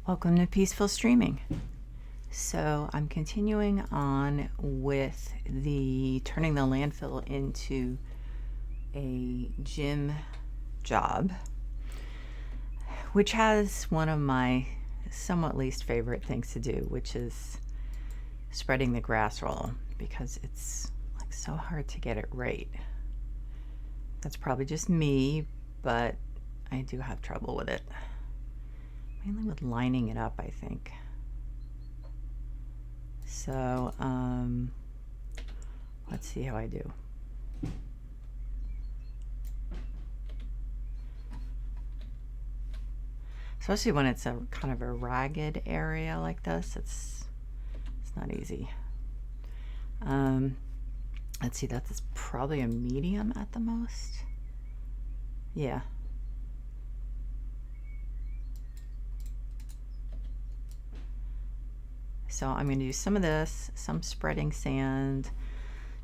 Welcome to Peaceful Streaming. So I'm continuing on with the turning the landfill into a gym job, which has one of my somewhat least favorite things to do, which is spreading the grass roll, because it's like so hard to get it right. That's probably just me, but I do have trouble with it. Mainly with lining it up, I think. So, let's see how I do. Especially when it's a kind of a ragged area like this, it's not easy. Let's see, that's probably a medium at the most. Yeah. So I'm going to do some of this, some spreading sand,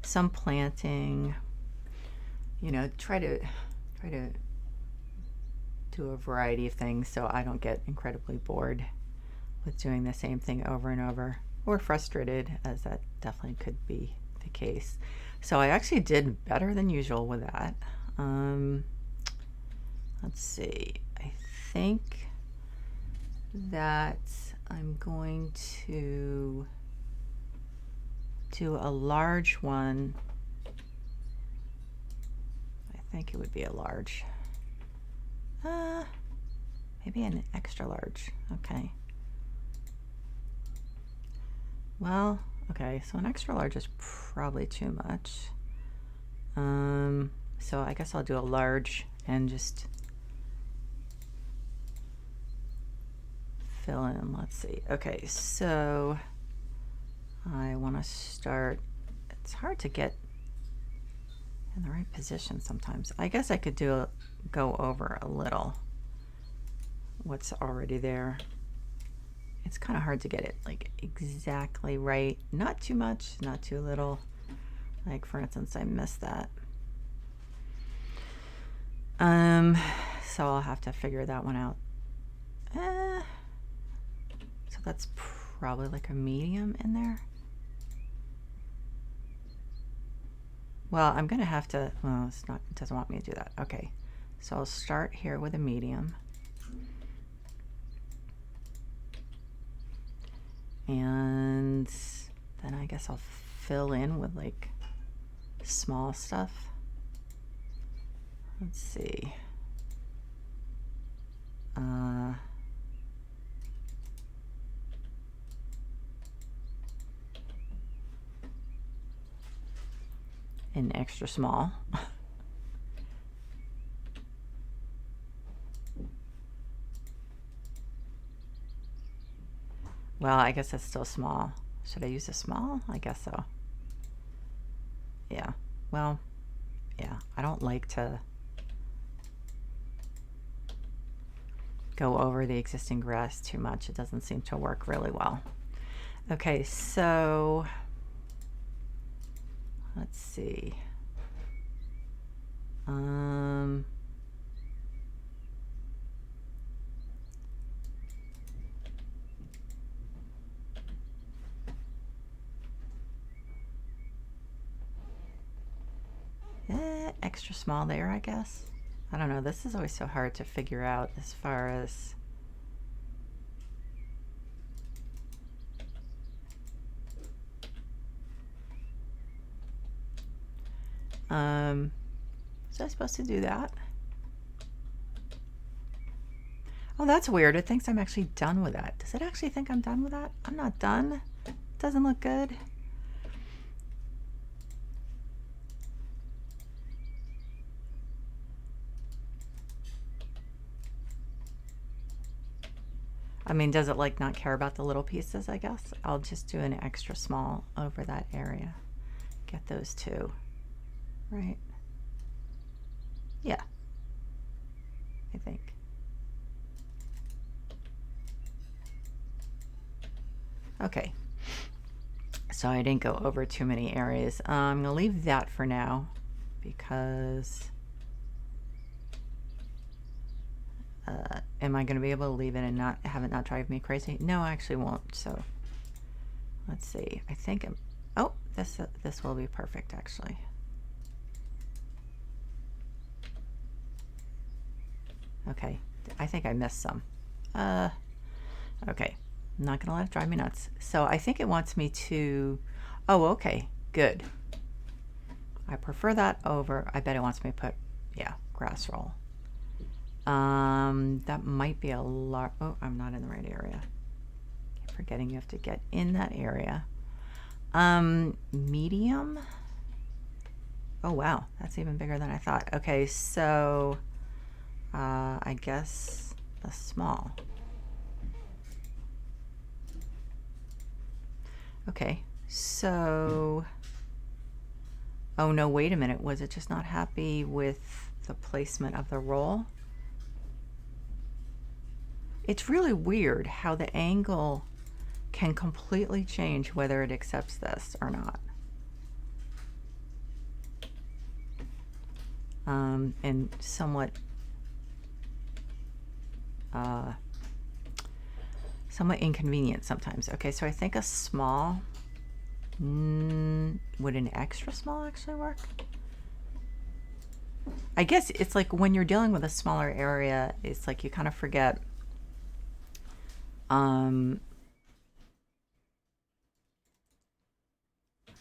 some planting, try to do a variety of things so I don't get incredibly bored with doing the same thing over and over, or frustrated, as that definitely could be the case. So I actually did better than usual with that. Let's see, I think that I'm going to do a large one. I think it would be a large. Maybe an extra large. Okay. Well, okay, so an extra large is probably too much. So I guess I'll do a large and just fill in. Let's see. Okay, so I want to start. It's hard to get in the right position sometimes. I guess I could go over a little what's already there. It's kind of hard to get it like exactly right. Not too much, not too little. Like, for instance, I missed that. So I'll have to figure that one out. So that's probably like a medium in there. Well, I'm gonna have to, well, it doesn't want me to do that. Okay, so I'll start here with a medium. And then I guess I'll fill in with like small stuff. Let's see. An extra small. Well, I guess that's still small. Should I use a small? I guess so. Yeah. Well, yeah. I don't like to go over the existing grass too much. It doesn't seem to work really well. Okay, so let's see. Extra small there, I guess. I don't know. This is always so hard to figure out as far as was I supposed to do that? Oh, that's weird. It thinks I'm actually done with that. Does it actually think I'm done with that? I'm not done. It doesn't look good. I mean, does it like not care about the little pieces, I guess? I'll just do an extra small over that area. Get those two, right? Yeah, I think. Okay, so I didn't go over too many areas. I'm gonna leave that for now because am I going to be able to leave it and not have it not drive me crazy? No, I actually won't. So let's see. I think oh, this will be perfect actually. Okay, I think I missed some. Okay, I'm not gonna let it drive me nuts. So I think it wants me to, oh, okay, good. I prefer that over, I bet it wants me to put, yeah, grass roll. That might be a lot, oh, I'm not in the right area. Keep forgetting you have to get in that area. Medium. Oh wow, that's even bigger than I thought. Okay, so I guess the small. Okay, so, oh no, wait a minute. Was it just not happy with the placement of the roll? It's really weird how the angle can completely change whether it accepts this or not. And somewhat inconvenient sometimes. Okay, so I think a small, would an extra small actually work? I guess it's like when you're dealing with a smaller area, it's like you kind of forget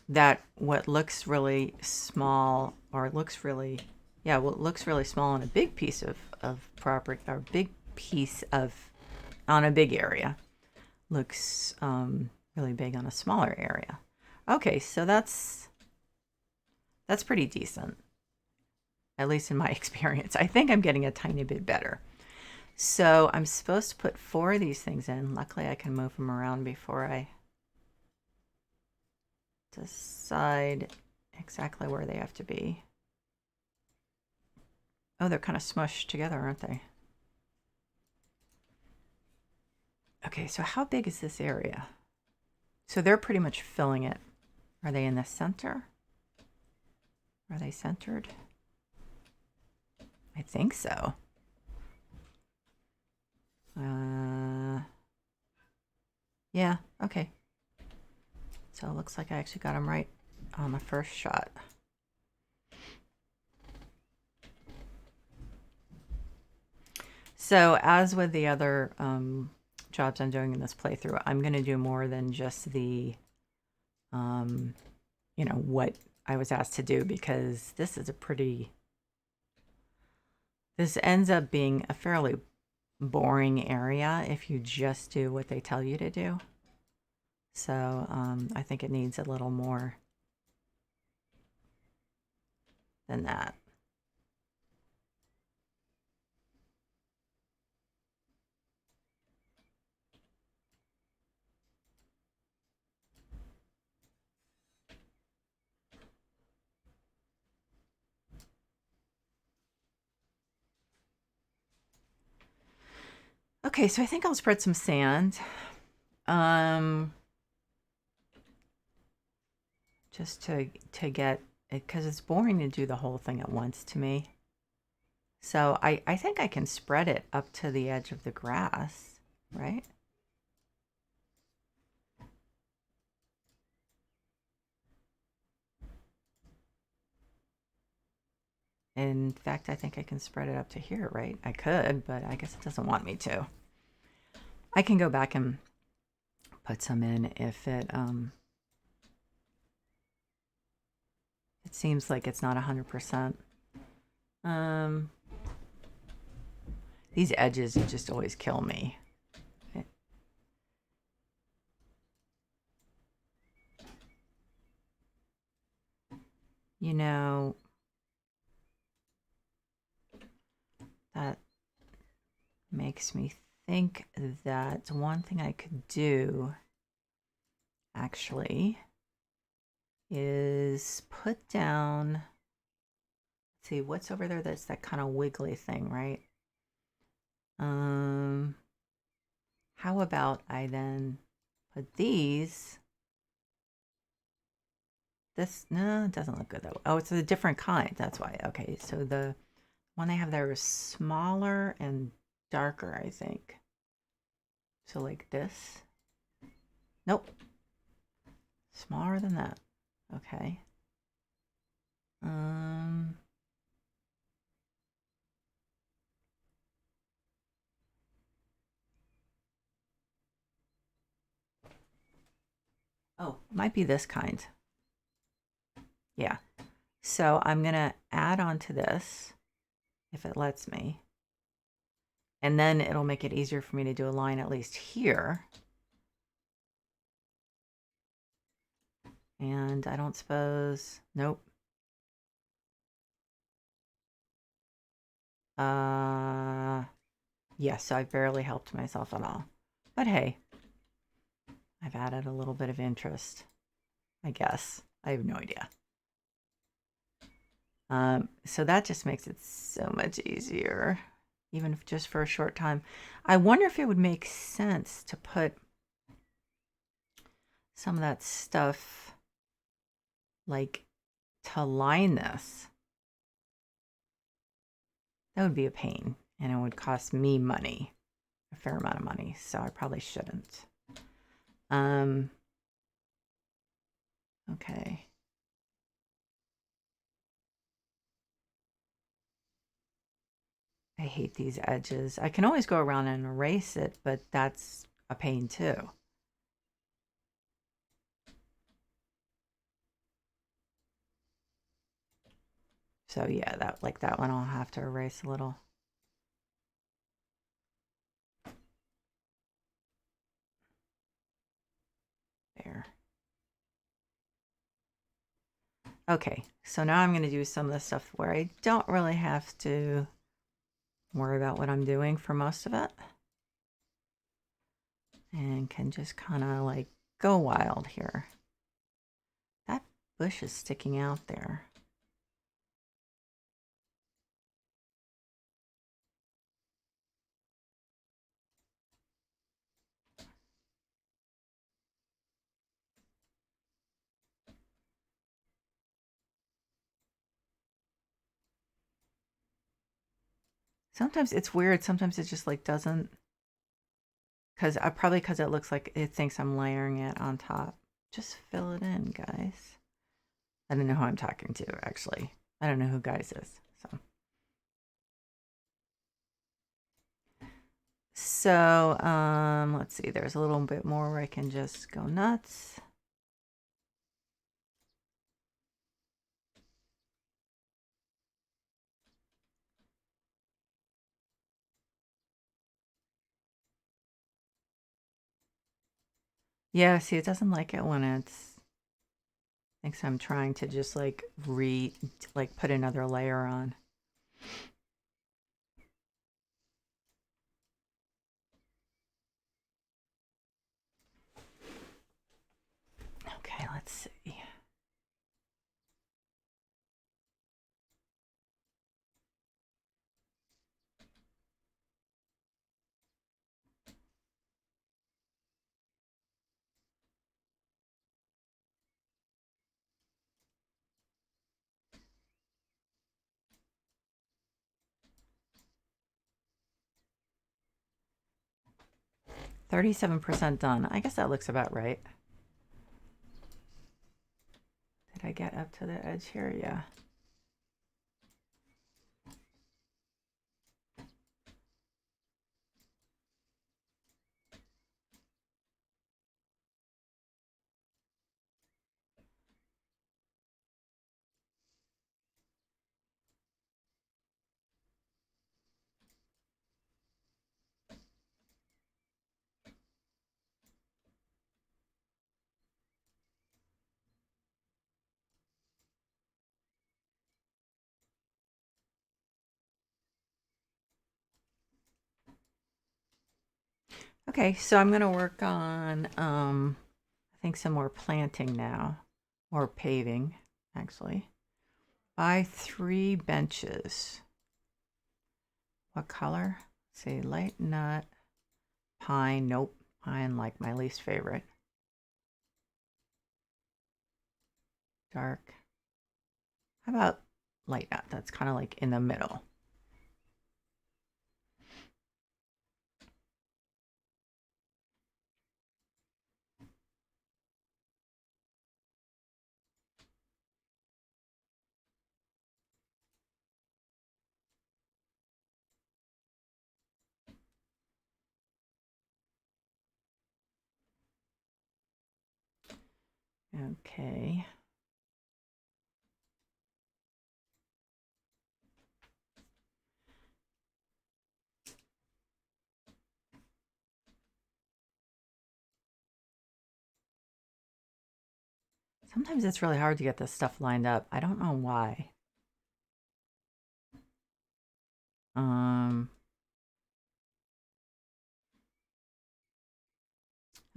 that what looks really small or looks really, yeah, what looks really small on a big piece of property or big piece of, on a big area looks really big on a smaller area. Okay, so that's pretty decent, at least in my experience. I think I'm getting a tiny bit better. So I'm supposed to put 4 of these things in. Luckily, I can move them around before I decide exactly where they have to be. Oh, they're kind of smushed together, aren't they? Okay, so how big is this area? So they're pretty much filling it. Are they in the center? Are they centered? I think so. Yeah, okay. So it looks like I actually got them right on the first shot. So as with the other jobs I'm doing in this playthrough, I'm going to do more than just the, you know, what I was asked to do, because this is a pretty, this ends up being a fairly boring area if you just do what they tell you to do. So I think it needs a little more than that. Okay, so I think I'll spread some sand. Just to get it, because it's boring to do the whole thing at once to me. So I think I can spread it up to the edge of the grass, right? In fact, I think I can spread it up to here, right? I could, but I guess it doesn't want me to. I can go back and put some in if it it seems like it's not 100%. These edges just always kill me. You know, that makes me think that one thing I could do actually is put down, let's see, what's over there that's that kind of wiggly thing, right? How about I then put these, this, no, it doesn't look good though. Oh, it's a different kind, that's why. Okay, so the one they have there is smaller and darker, I think. So like this. Nope. Smaller than that. Okay. Um, oh, might be this kind. Yeah. So I'm going to add on to this if it lets me. And then it'll make it easier for me to do a line at least here. And I don't suppose, nope. Yes, so I barely helped myself at all. But hey, I've added a little bit of interest, I guess. I have no idea. So that just makes it so much easier, even if just for a short time. I wonder if it would make sense to put some of that stuff, like, to line this. That would be a pain, and it would cost me money, a fair amount of money, so I probably shouldn't. Okay. I hate these edges. I can always go around and erase it, but that's a pain too. So yeah, that like that one I'll have to erase a little. There. Okay, so now I'm going to do some of the stuff where I don't really have to worry about what I'm doing for most of it. And can just kind of like go wild here. That bush is sticking out there. Sometimes it's weird. Sometimes it just like doesn't, probably because it looks like it thinks I'm layering it on top. Just fill it in, guys. I don't know who I'm talking to, actually. I don't know who guys is. So, let's see. There's a little bit more where I can just go nuts. Yeah, see, it doesn't like it when it's thinks I'm trying to just like put another layer on. Okay, let's see. %37 done. I guess that looks about right. Did I get up to the edge here? Yeah. Okay, so I'm going to work on, I think some more planting now, or paving, actually. Buy 3 benches. What color? Let's see, light nut, pine. Nope, pine like my least favorite. Dark. How about light nut? That's kind of like in the middle. Okay. Sometimes it's really hard to get this stuff lined up. I don't know why.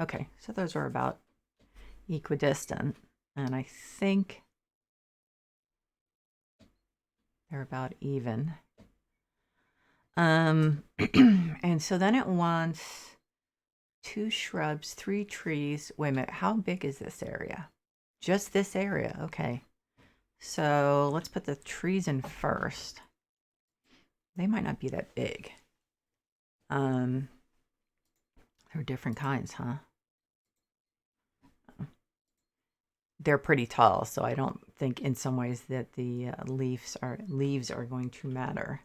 Okay, so those are about equidistant, and I think they're about even. And so then it wants 2 shrubs, 3 trees. Wait a minute, how big is this area? Just this area, okay. So let's put the trees in first. They might not be that big. They're different kinds, huh? They're pretty tall, so I don't think in some ways that the leaves are going to matter.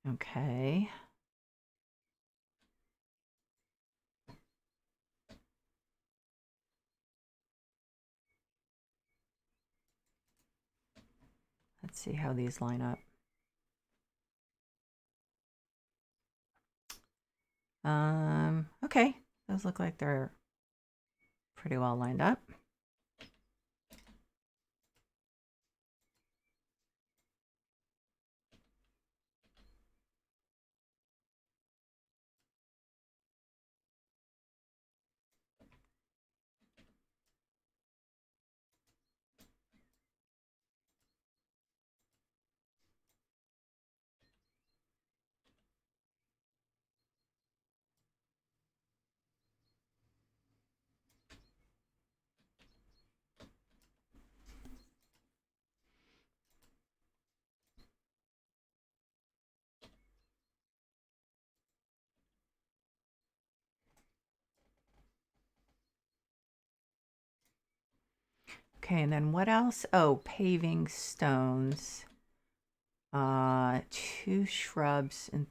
Okay. Let's see how these line up. Okay. Those look like they're pretty well lined up. Okay, and then what else? Oh, paving stones. 2 shrubs and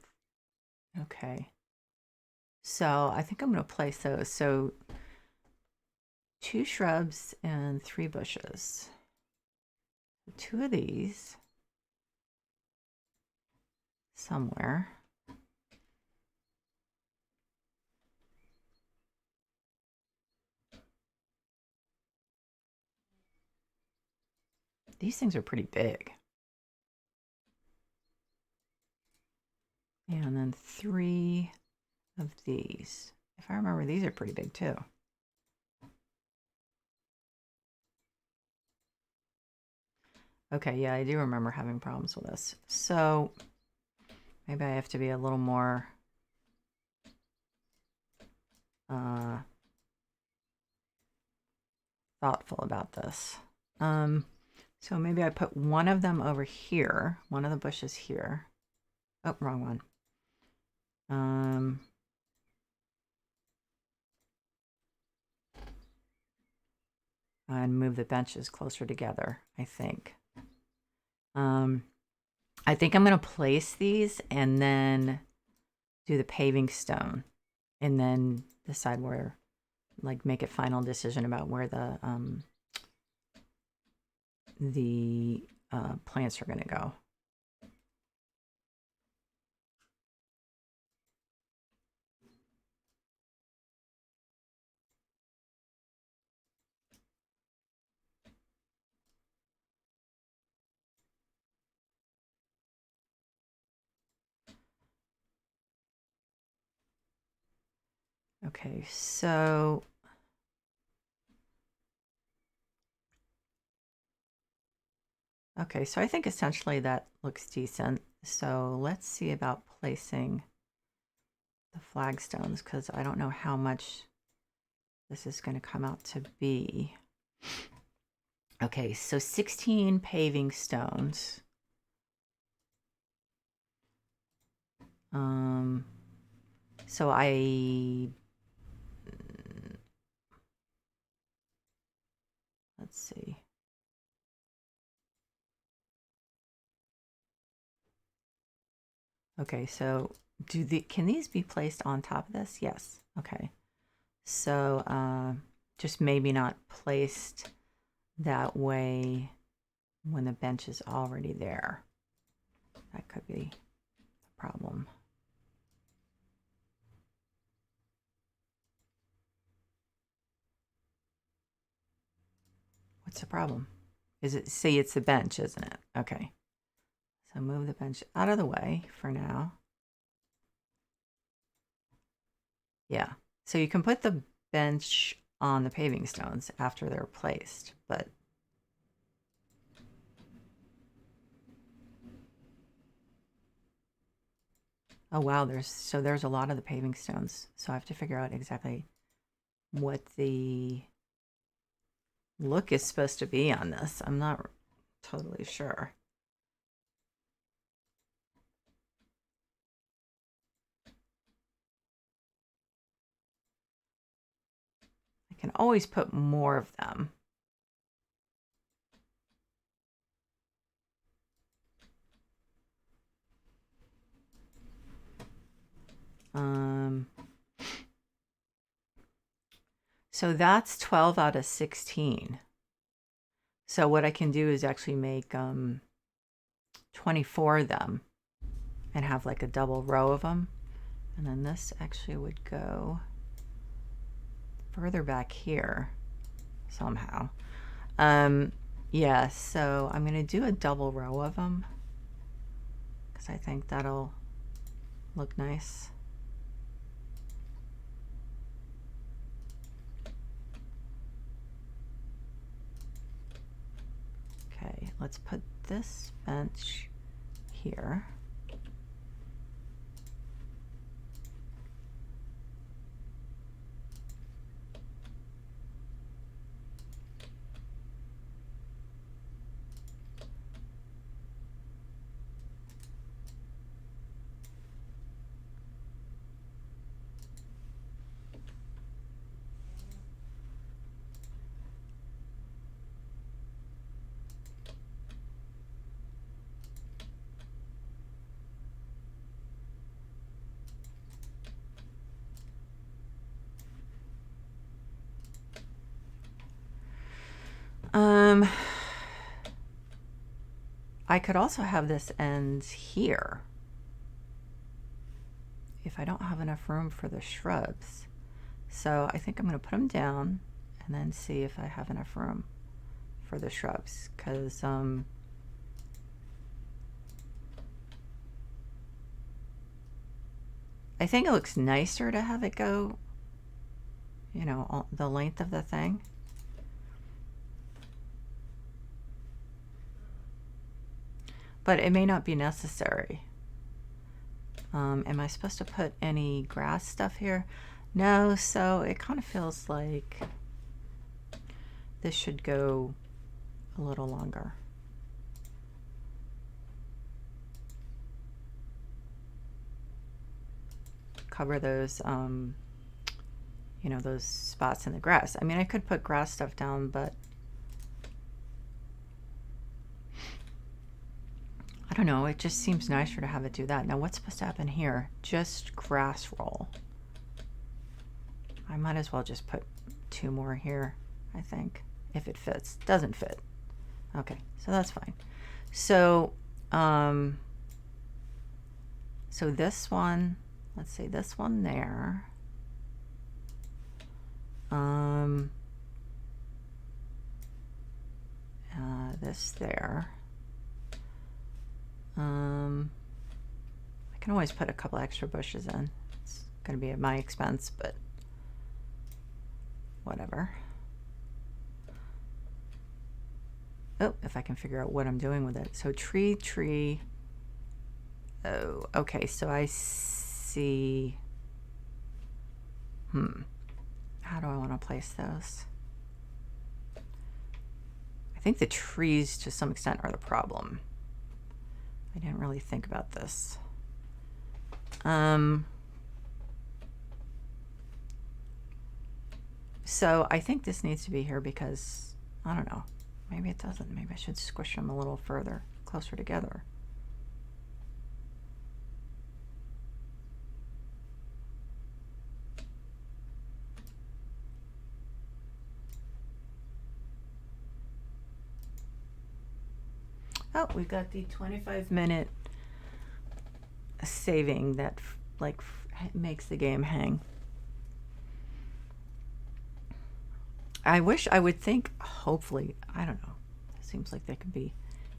okay. So I think I'm going to place those. So 2 shrubs and 3 bushes. 2 of these somewhere. These things are pretty big. And then 3 of these. If I remember, these are pretty big too. Okay, yeah, I do remember having problems with this. So maybe I have to be a little more thoughtful about this. So maybe I put one of them over here, one of the bushes here. Oh, wrong one. And move the benches closer together, I think. I think I'm going to place these and then do the paving stone and then decide where, like, make a final decision about where the plants are going to go. Okay, so I think essentially that looks decent. So let's see about placing the flagstones because I don't know how much this is going to come out to be. Okay, so 16 paving stones. So let's see. Okay, so can these be placed on top of this? Yes. Okay. So just maybe not placed that way when the bench is already there. That could be the problem. What's the problem? Is it, see, it's the bench, isn't it? Okay. So move the bench out of the way for now. Yeah. So you can put the bench on the paving stones after they're placed, but oh wow, there's a lot of the paving stones. So I have to figure out exactly what the look is supposed to be on this. I'm not totally sure. I can always put more of them. So that's 12 out of 16. So what I can do is actually make 24 of them and have like a double row of them. And then this actually would go further back here somehow. Yeah, so I'm going to do a double row of them because I think that'll look nice. Okay, let's put this bench here. I could also have this end here if I don't have enough room for the shrubs. So I think I'm going to put them down and then see if I have enough room for the shrubs, because I think it looks nicer to have it go, you know, the length of the thing. But it may not be necessary. Am I supposed to put any grass stuff here? No, so it kind of feels like this should go a little longer. Cover those, you know, those spots in the grass. I mean, I could put grass stuff down, but I don't know. It just seems nicer to have it do that. Now, what's supposed to happen here? Just grass roll. I might as well just put 2 more here, I think, if it fits. Doesn't fit. Okay, so that's fine. So, so this one, let's say this one there. This there. I can always put a couple extra bushes in. It's going to be at my expense, but whatever. Oh, if I can figure out what I'm doing with it. So tree. Oh, okay. So I see. How do I want to place those? I think the trees, to some extent, are the problem. I didn't really think about this. So I think this needs to be here because, I don't know, maybe it doesn't. Maybe I should squish them a little further, closer together. Oh, we've got the 25-minute saving that makes the game hang. I wish I would think, hopefully, I don't know. It seems like they could be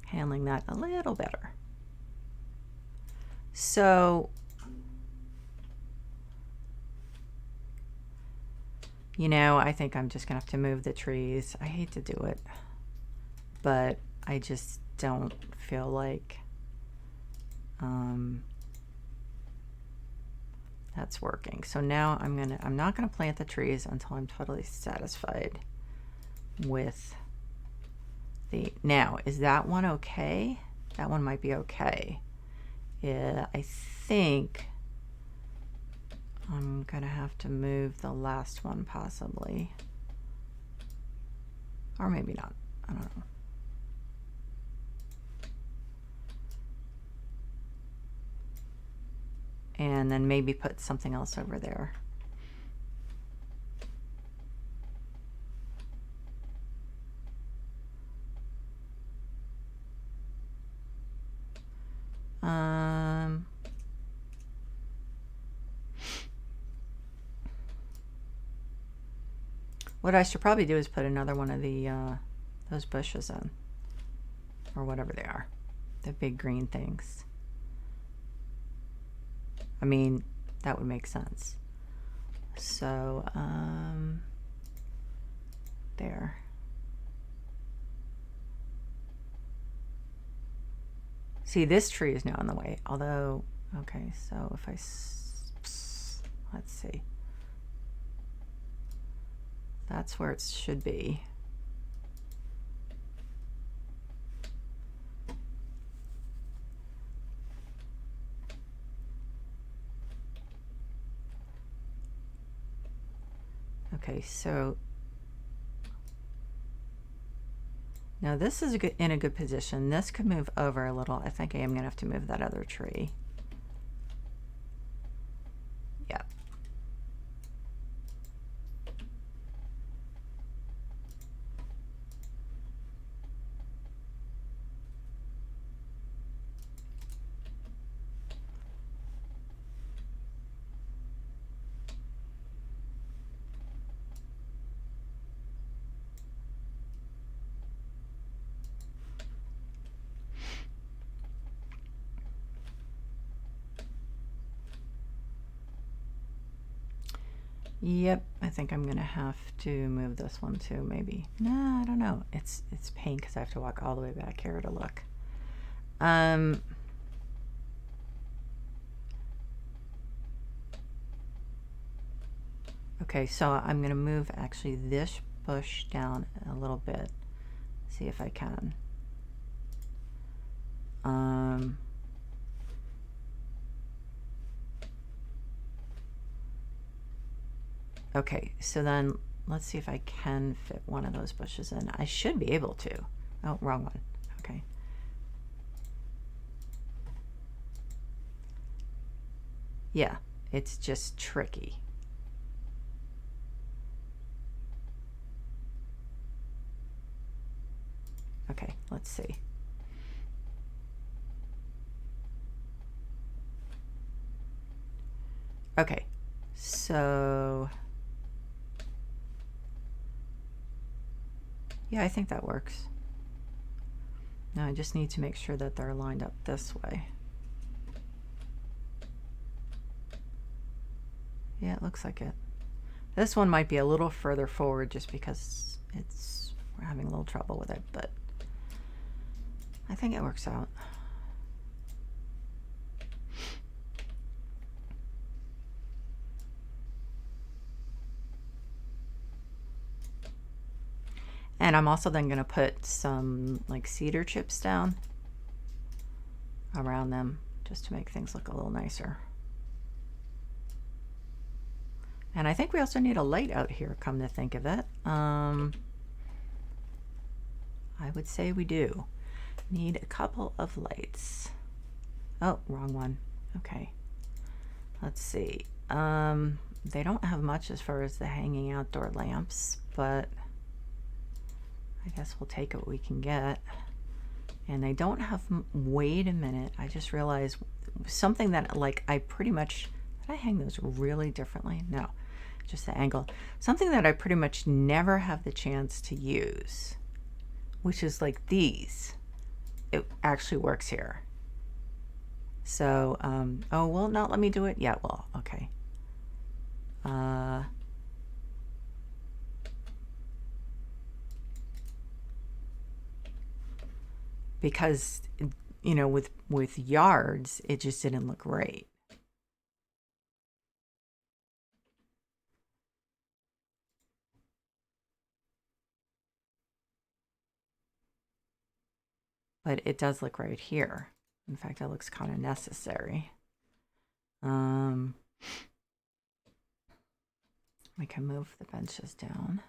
handling that a little better. So, you know, I think I'm just gonna have to move the trees. I hate to do it, but I just don't feel like that's working. So now I'm not gonna plant the trees until I'm totally satisfied with the, now is that one okay? That one might be okay. Yeah, I think I'm gonna have to move the last one possibly, or maybe not, I don't know. And then maybe put something else over there. What I should probably do is put another one of the those bushes in, or whatever they are, the big green things. I mean, that would make sense. So, there. See, this tree is now in the way, although, okay, so if I, let's see. That's where it should be. Okay, so now this is in a good position. This could move over a little. I think I am going to have to move that other tree. Yep. Yep, I think I'm gonna have to move this one too, maybe. No, I don't know. It's pain because I have to walk all the way back here to look. Okay, so I'm gonna move actually this bush down a little bit. See if I can. Okay, so then let's see if I can fit one of those bushes in. I should be able to. Oh, wrong one. Okay. Yeah, it's just tricky. Okay, let's see. Okay, so yeah, I think that works. Now I just need to make sure that they're lined up this way. Yeah, it looks like it. This one might be a little further forward just because we're having a little trouble with it, but I think it works out. And I'm also then going to put some like cedar chips down around them just to make things look a little nicer. And I think we also need a light out here, come to think of it. I would say we do need a couple of lights. Oh, wrong one. Okay. Let's see. They don't have much as far as the hanging outdoor lamps, but I guess we'll take what we can get. And they don't have, wait a minute, I just realized something that like I pretty much, did I hang those really differently? No, just the angle. Something that I pretty much never have the chance to use, which is like these. It actually works here. So, oh, will it not let me do it? Yeah, well, okay. Because, you know, with yards, it just didn't look right. But it does look right here. In fact, it looks kind of necessary. We can move the benches down.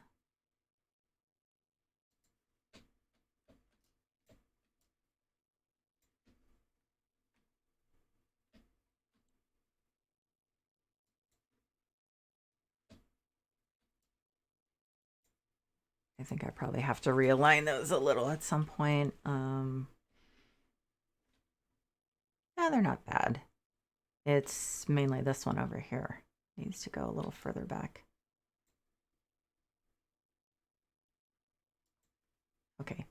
I think I probably have to realign those a little at some point. No, they're not bad. It's mainly this one over here. Needs to go a little further back. Okay.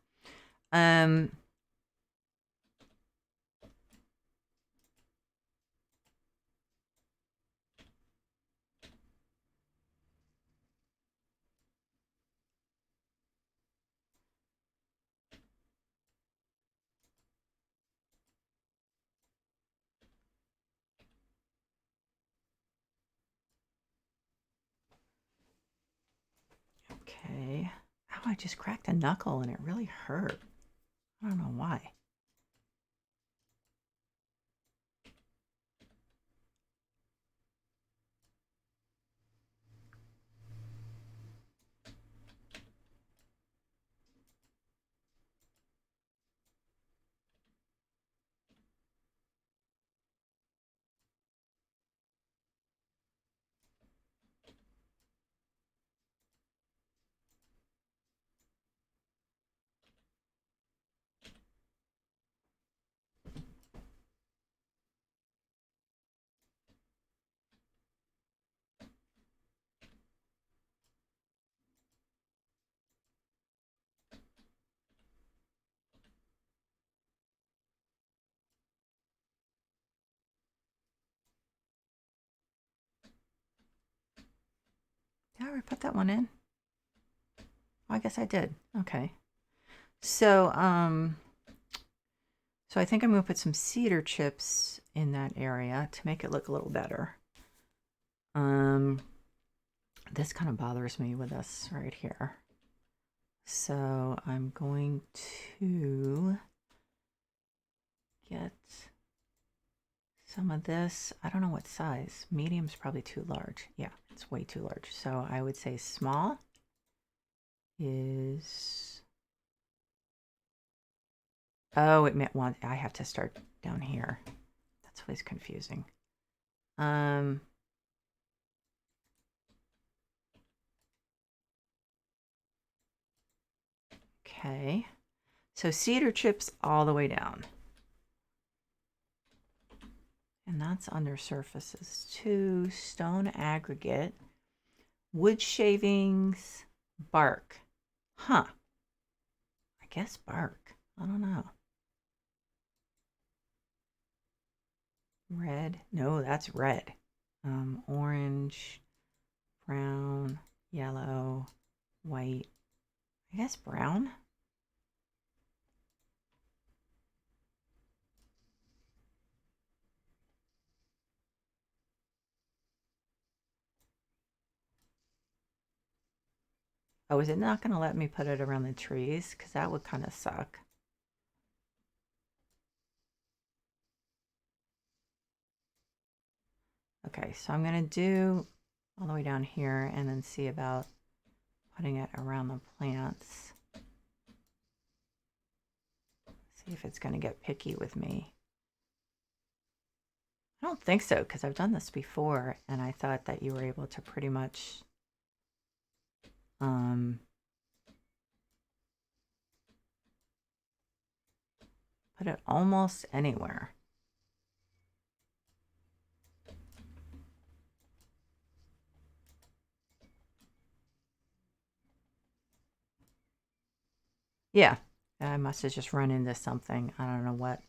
Okay. Oh, I just cracked a knuckle and it really hurt. I don't know why. Did I ever put that one in? Oh, I guess I did. Okay. So, so I think I'm going to put some cedar chips in that area to make it look a little better. This kind of bothers me with this right here. So I'm going to get some of this. I don't know what size. Medium's probably too large. Yeah, it's way too large. So I would say small is... Oh, it meant one. I have to start down here. That's always confusing. Okay. So cedar chips all the way down. And that's under surfaces too. Stone aggregate. Wood shavings. Bark. Huh. I guess bark. I don't know. Red. No, that's red. Orange, brown, yellow, white. I guess brown. Oh, is it not going to let me put it around the trees? Because that would kind of suck. Okay, so I'm going to do all the way down here and then see about putting it around the plants. See if it's going to get picky with me. I don't think so, because I've done this before and I thought that you were able to pretty much Put it almost anywhere. Yeah, I must have just run into something. I don't know what.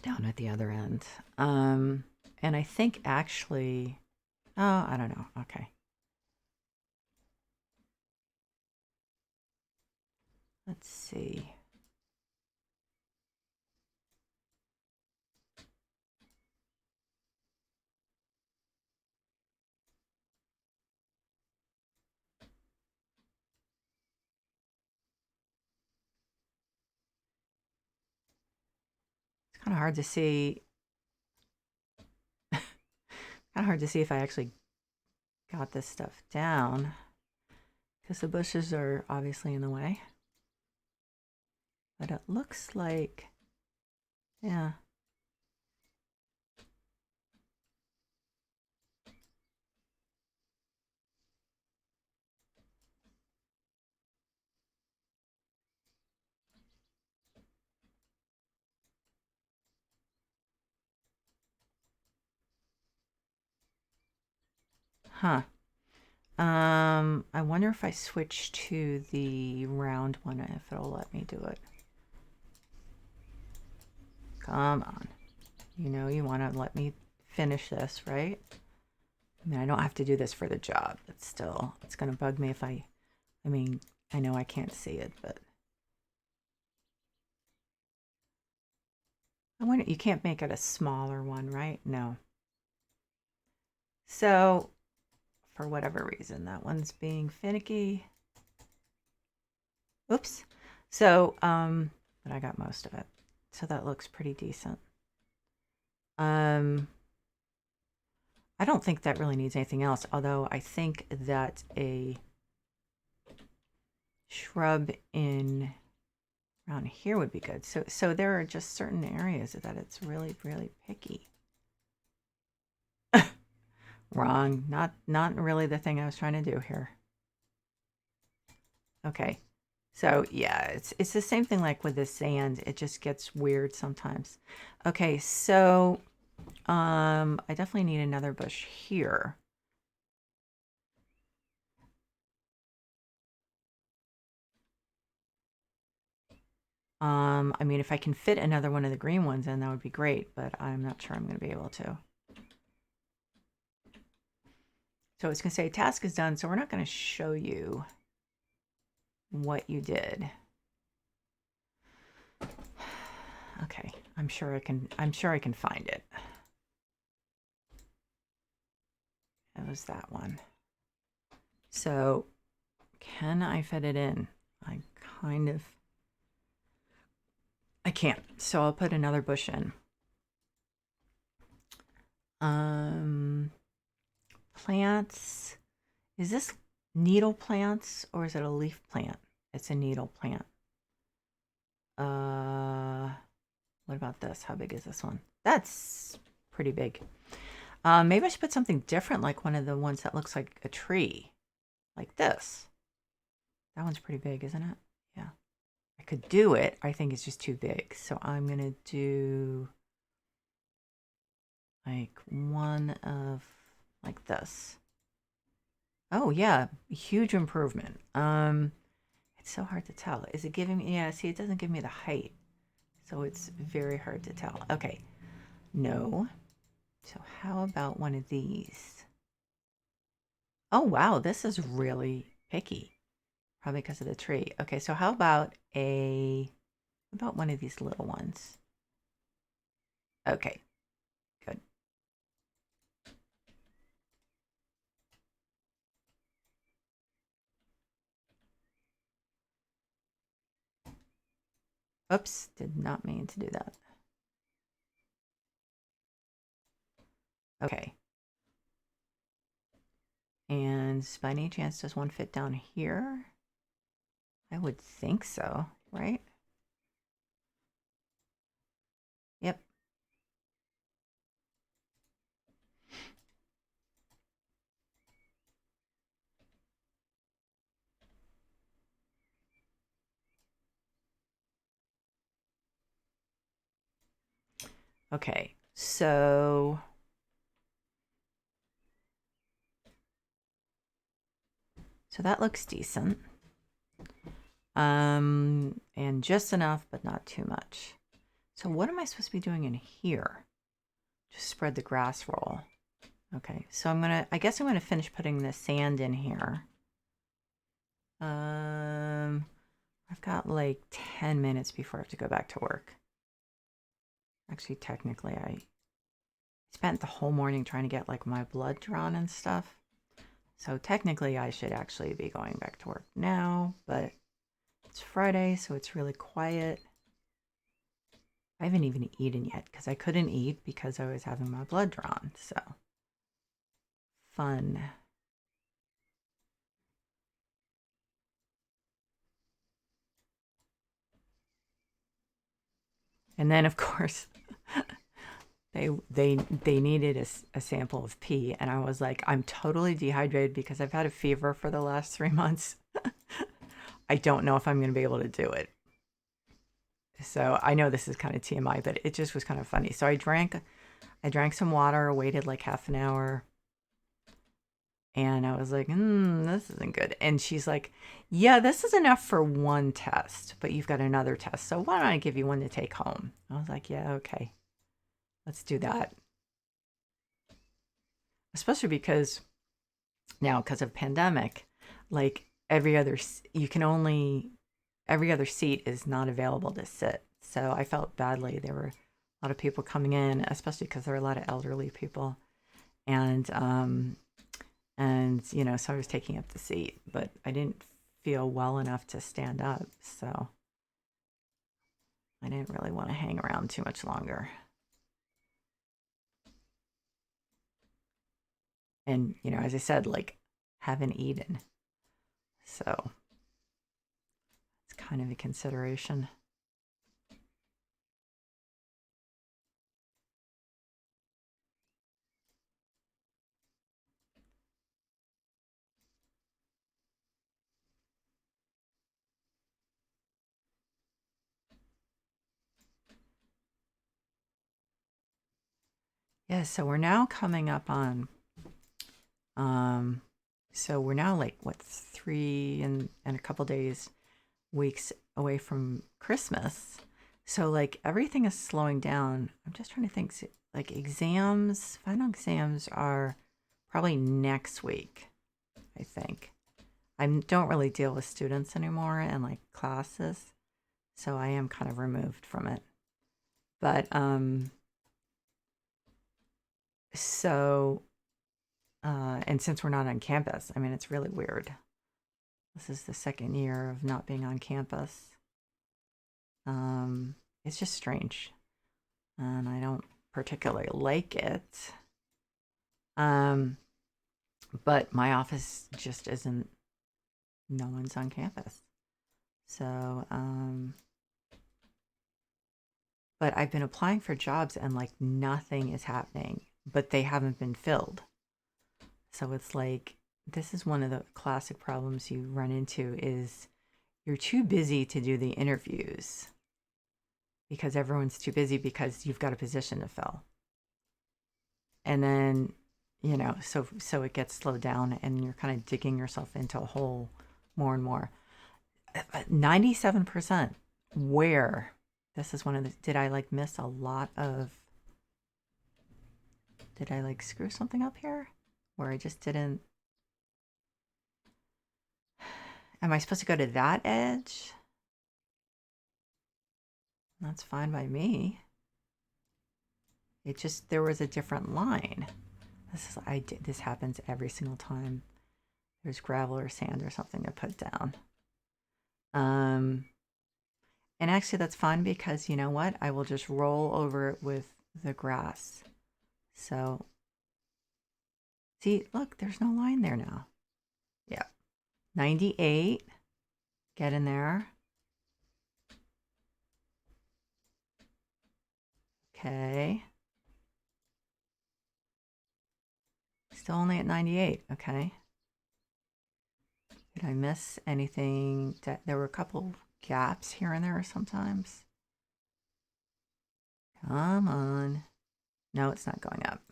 Down at the other end. And I think actually, oh, I don't know. Okay. Let's see. It's kind of hard to see. Kind of hard to see if I actually got this stuff down because the bushes are obviously in the way. But it looks like, yeah. Huh. I wonder if I switch to the round one, if it'll let me do it. Come on. You know you want to let me finish this, right? I mean, I don't have to do this for the job, but still, it's going to bug me if I mean, I know I can't see it, but I wonder, you can't make it a smaller one, right? No. So, for whatever reason, that one's being finicky. Oops. So, but I got most of it. So that looks pretty decent. I don't think that really needs anything else, although I think that a shrub in around here would be good. So there are just certain areas that it's really, really picky. Wrong. Not really the thing I was trying to do here. Okay. So yeah, it's the same thing like with the sand. It just gets weird sometimes. Okay, so I definitely need another bush here. I mean, if I can fit another one of the green ones in, that would be great, but I'm not sure I'm going to be able to. So it's going to say task is done, so we're not going to show you what you did. Okay, I'm sure I can find it. It was that one. So can I fit it in? I can't. So I'll put another bush in. Plants. Is this needle plants or is it a leaf plant? It's a needle plant. What about this? How big is this one? That's pretty big. Maybe I should put something different, like one of the ones that looks like a tree, like this. That one's pretty big, isn't it? Yeah. I could do it. I think it's just too big. So I'm going to do like one of like this. Oh yeah, huge improvement. It's so hard to tell. Is it giving me, yeah, see, it doesn't give me the height. So it's very hard to tell. Okay, no. So how about one of these? Oh wow, this is really picky. Probably because of the tree. Okay, so how about one of these little ones? Okay, good. Oops, did not mean to do that. Okay. And by any chance, does one fit down here? I would think so, right? Yep. Okay, so that looks decent. And just enough, but not too much. So what am I supposed to be doing in here? Just spread the grass roll. Okay, so I guess I'm gonna finish putting the sand in here. I've got like 10 minutes before I have to go back to work. Actually, technically, I spent the whole morning trying to get like my blood drawn and stuff. So technically, I should actually be going back to work now, but it's Friday, so it's really quiet. I haven't even eaten yet because I couldn't eat because I was having my blood drawn. So fun. And then, of course, they needed a sample of pee, and I was like, I'm totally dehydrated because I've had a fever for the last 3 months. I don't know if I'm going to be able to do it. So I know this is kind of TMI, but it just was kind of funny. So I drank some water, waited like half an hour, and I was like, this isn't good. And she's like, yeah, this is enough for one test, but you've got another test. So why don't I give you one to take home? I was like, yeah, okay, let's do that. Especially because now, because of pandemic, like every other seat is not available to sit. So I felt badly. There were a lot of people coming in, especially because there were a lot of elderly people. And so I was taking up the seat, but I didn't feel well enough to stand up, so I didn't really want to hang around too much longer. And as I said, like, haven't eaten, so it's kind of a consideration. Yeah, so we're now coming up on so we're now like what, 3 and a couple days, weeks away from Christmas. So like everything is slowing down. I'm just trying to think, like final exams are probably next week, I think. I don't really deal with students anymore and like classes, so I am kind of removed from it. But so and since we're not on campus, I mean, it's really weird. This is the second year of not being on campus. It's just strange, and I don't particularly like it. Um, but my office just isn't. No one's on campus, so but I've been applying for jobs and like nothing is happening, but they haven't been filled. So it's like this is one of the classic problems you run into is you're too busy to do the interviews because everyone's too busy because you've got a position to fill. And then, so it gets slowed down and you're kind of digging yourself into a hole more and more. 97%. Where? This is one of the, did I like miss a lot of, did I like screw something up here? Where I just didn't, am I supposed to go to that edge? That's fine by me. It just, there was a different line. This happens every single time there's gravel or sand or something to put down. Um, and actually that's fine because you know what? I will just roll over it with the grass. So, see, look, there's no line there now. Yeah. 98. Get in there. Okay. Still only at 98. Okay. Did I miss anything? There were a couple gaps here and there sometimes. Come on. No, it's not going up.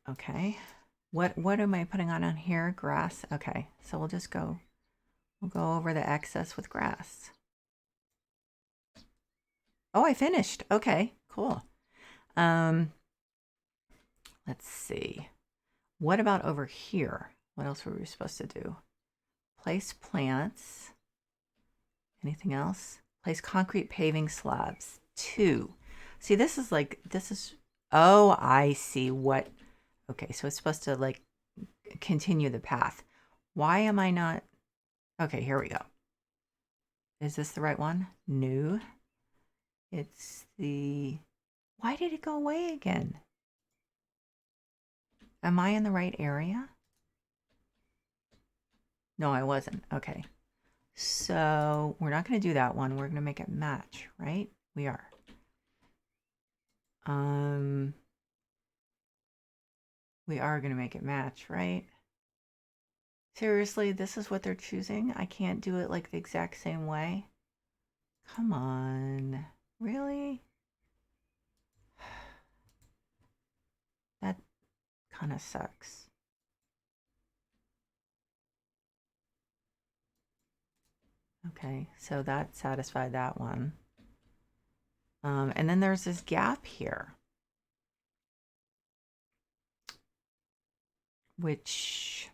Okay. What am I putting on here? Grass. Okay. So we'll go over the excess with grass. Oh, I finished. Okay, cool. Let's see. What about over here? What else were we supposed to do? Place plants. Anything else? Place concrete paving slabs. 2. See, this is, oh, I see what, okay, so it's supposed to like continue the path. Why am I not, okay, here we go. Is this the right one? No. It's the, why did it go away again? Am I in the right area? No, I wasn't. Okay. So we're not going to do that one. We're going to make it match, right? We are. We are going to make it match, right? Seriously, this is what they're choosing? I can't do it like the exact same way? Come on. Really? That kind of sucks. Okay, so that satisfied that one. And then there's this gap here, which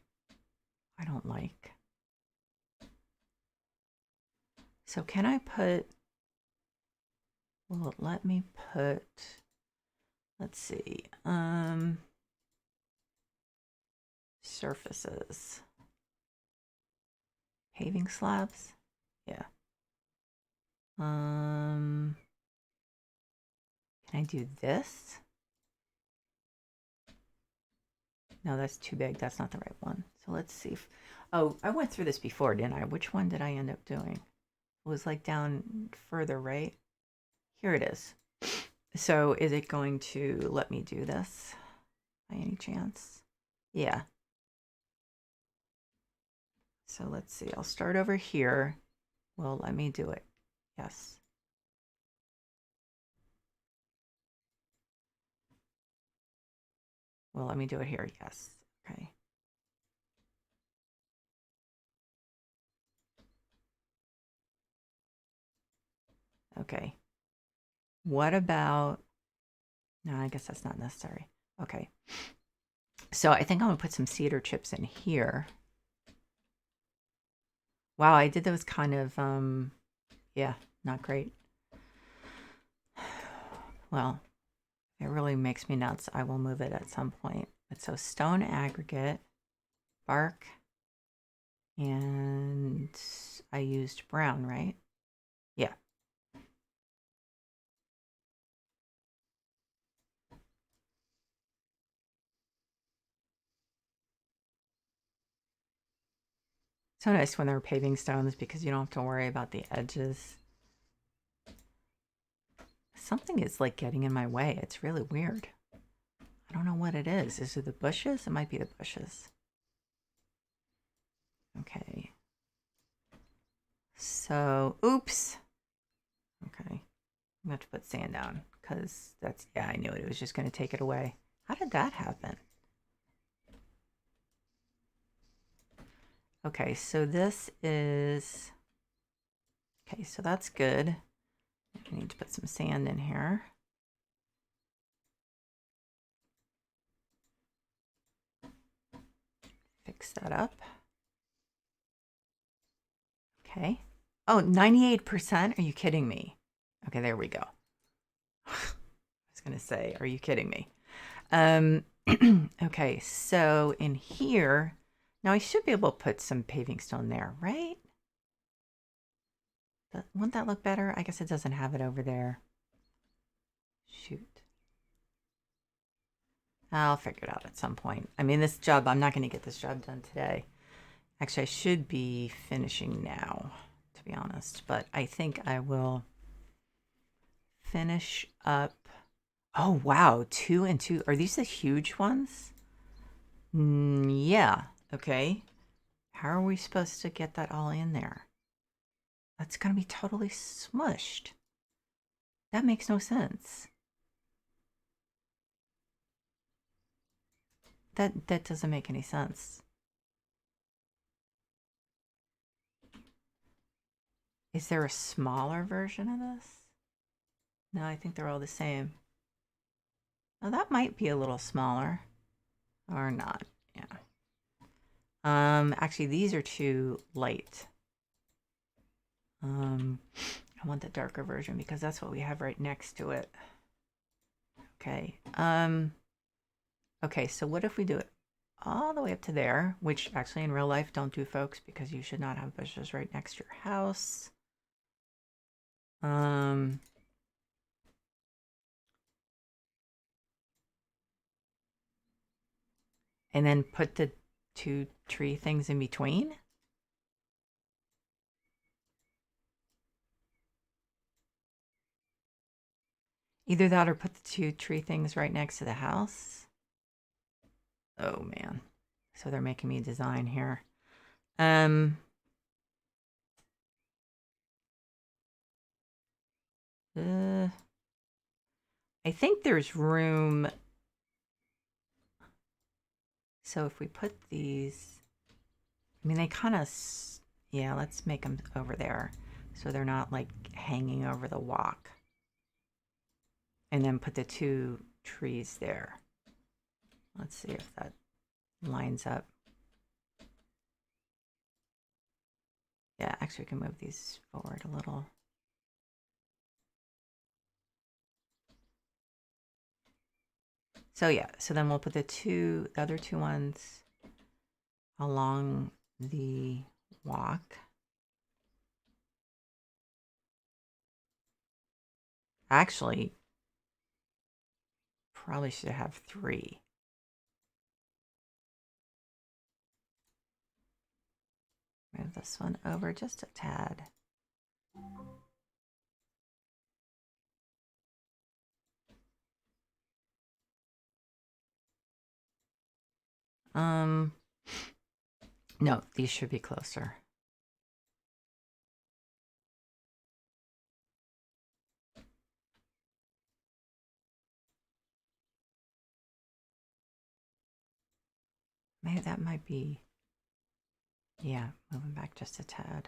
I don't like. So can I put, well, let me put, let's see, surfaces. Paving slabs? Yeah. Can I do this? No, that's too big. That's not the right one. So let's see if, oh, I went through this before, didn't I? Which one did I end up doing? It was like down further, right? Here it is. So is it going to let me do this by any chance? Yeah. So let's see. I'll start over here. Well, let me do it. Yes. Well, let me do it here. Yes. Okay. Okay. What about, no, I guess that's not necessary. Okay. So I think I'm gonna put some cedar chips in here. Wow, I did those kind of, yeah, not great. Well, it really makes me nuts. I will move it at some point. But so stone aggregate, bark, and I used brown, right? Yeah. So nice when they're paving stones because you don't have to worry about the edges. Something is like getting in my way. It's really weird. I don't know what it is. Is it the bushes? It might be the bushes. Okay. So, oops. Okay. I'm gonna have to put sand down because that's, yeah, I knew it. It was just gonna take it away. How did that happen? Okay, so this is, okay, so that's good. I need to put some sand in here. Fix that up. Okay. Oh, 98%? Are you kidding me? Okay, there we go. I was going to say, are you kidding me? Okay, so in here, now I should be able to put some paving stone there, right? Wouldn't that look better? I guess it doesn't have it over there. Shoot. I'll figure it out at some point. I mean, this job, I'm not going to get this job done today. Actually, I should be finishing now, to be honest. But I think I will finish up. Oh, wow. 2 and 2. Are these the huge ones? Yeah. Okay. How are we supposed to get that all in there? That's going to be totally smushed. That makes no sense. That doesn't make any sense. Is there a smaller version of this? No, I think they're all the same. Now that might be a little smaller or not. Yeah. Actually these are too light. I want the darker version because that's what we have right next to it. Okay. Okay, so what if we do it all the way up to there, which actually in real life don't do, folks, because you should not have bushes right next to your house. And then put the two tree things in between. Either that or put the two tree things right next to the house. Oh man. So they're making me design here. I think there's room. So if we put these, I mean, they kind of, yeah, let's make them over there so they're not like hanging over the walk. And then put the two trees there. Let's see if that lines up. Yeah, actually we can move these forward a little. So yeah, so then we'll put the other two ones along the walk. Actually, probably should have three. Move this one over just a tad. No, these should be closer. Maybe that might be, yeah, moving back just a tad.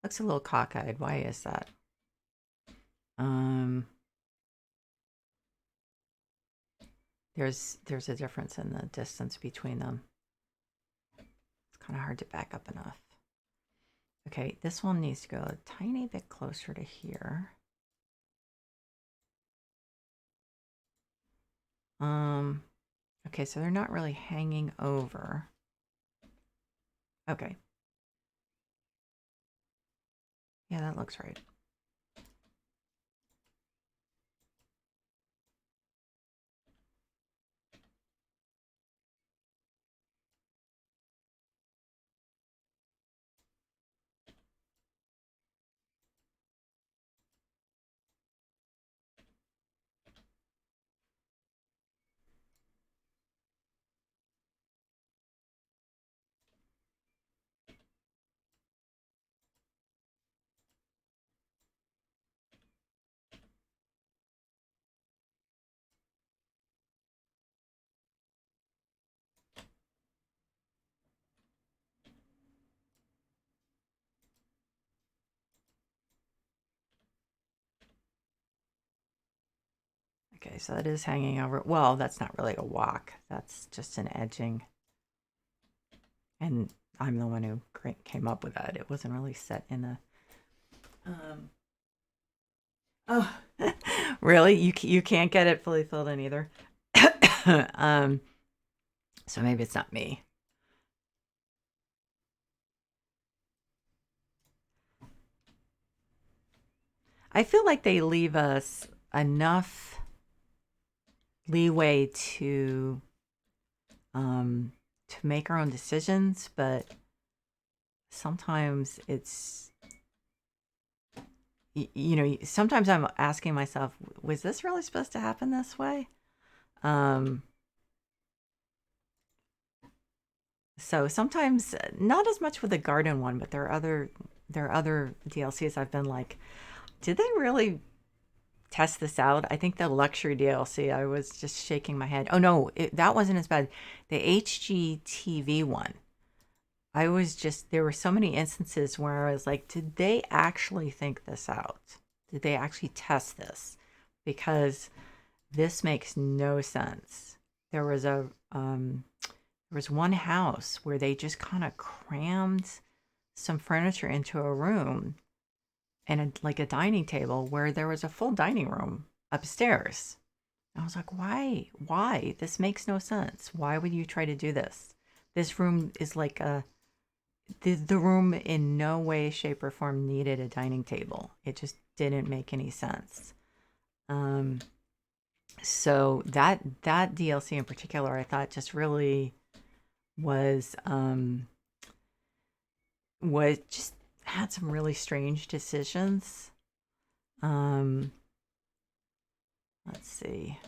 Looks a little cockeyed. Why is that? There's a difference in the distance between them. It's kind of hard to back up enough. Okay, this one needs to go a tiny bit closer to here. Okay, so they're not really hanging over. Okay. Yeah, that looks right. Okay, so that is hanging over. Well, that's not really a walk. That's just an edging. And I'm the one who came up with that. It wasn't really set in a... Oh, really? You can't get it fully filled in either? So maybe it's not me. I feel like they leave us enough leeway to make our own decisions, but sometimes it's you know, sometimes I'm asking myself, was this really supposed to happen this way? Um, so sometimes not as much with the garden one, but there are other DLCs I've been like, did they really test this out? I think the luxury DLC, I was just shaking my head. Oh no, that wasn't as bad. The HGTV one, I was just, there were so many instances where I was like, did they actually think this out? Did they actually test this? Because this makes no sense. There was there was one house where they just kind of crammed some furniture into a room and like a dining table where there was a full dining room upstairs. I was like, why? Why? This makes no sense. Why would you try to do this? This room is like the room in no way, shape, or form needed a dining table. It just didn't make any sense. Um, so that DLC in particular, I thought just really was was just had some really strange decisions. Um, let's see.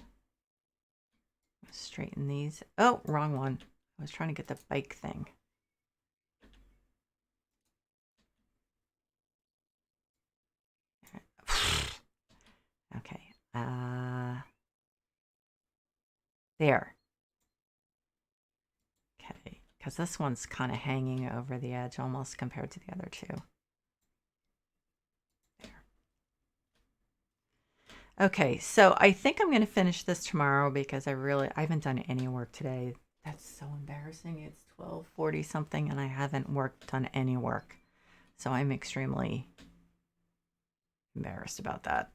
Straighten these. Oh, wrong one. I was trying to get the bike thing. Okay. There. Okay. Because this one's kind of hanging over the edge almost compared to the other two. There. Okay, so I think I'm going to finish this tomorrow because I haven't done any work today. That's so embarrassing. It's 12:40 something and I haven't done any work. So I'm extremely embarrassed about that.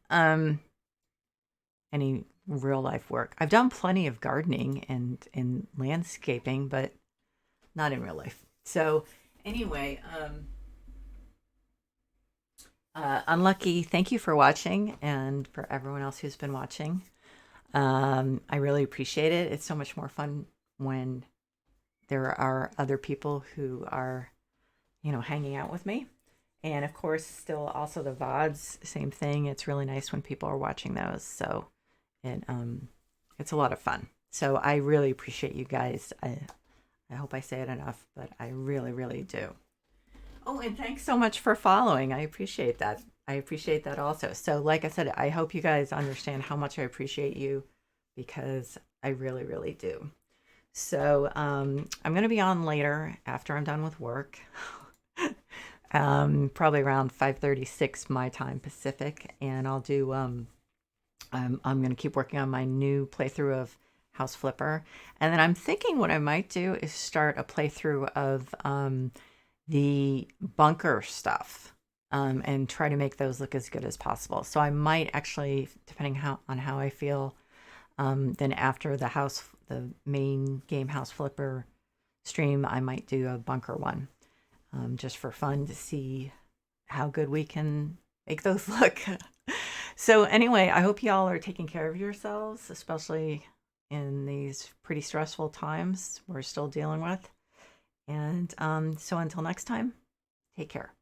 Any real life work. I've done plenty of gardening and in landscaping, but not in real life. So anyway, unlucky. Thank you for watching, and for everyone else who's been watching. I really appreciate it. It's so much more fun when there are other people who are, you know, hanging out with me. And of course, still also the VODs, same thing. It's really nice when people are watching those. So it's a lot of fun. So I really appreciate you guys. I hope I say it enough, but I really, really do. Oh, and thanks so much for following. I appreciate that. I appreciate that also. So, like I said, I hope you guys understand how much I appreciate you because I really, really do. So, I'm going to be on later after I'm done with work. Probably around 5:36 my time Pacific, and I'll do I'm going to keep working on my new playthrough of House Flipper. And then I'm thinking what I might do is start a playthrough of the bunker stuff and try to make those look as good as possible. So I might actually, depending on how I feel, then after the main game House Flipper stream, I might do a bunker one just for fun to see how good we can make those look. So anyway, I hope y'all are taking care of yourselves, especially in these pretty stressful times we're still dealing with. And so until next time, take care.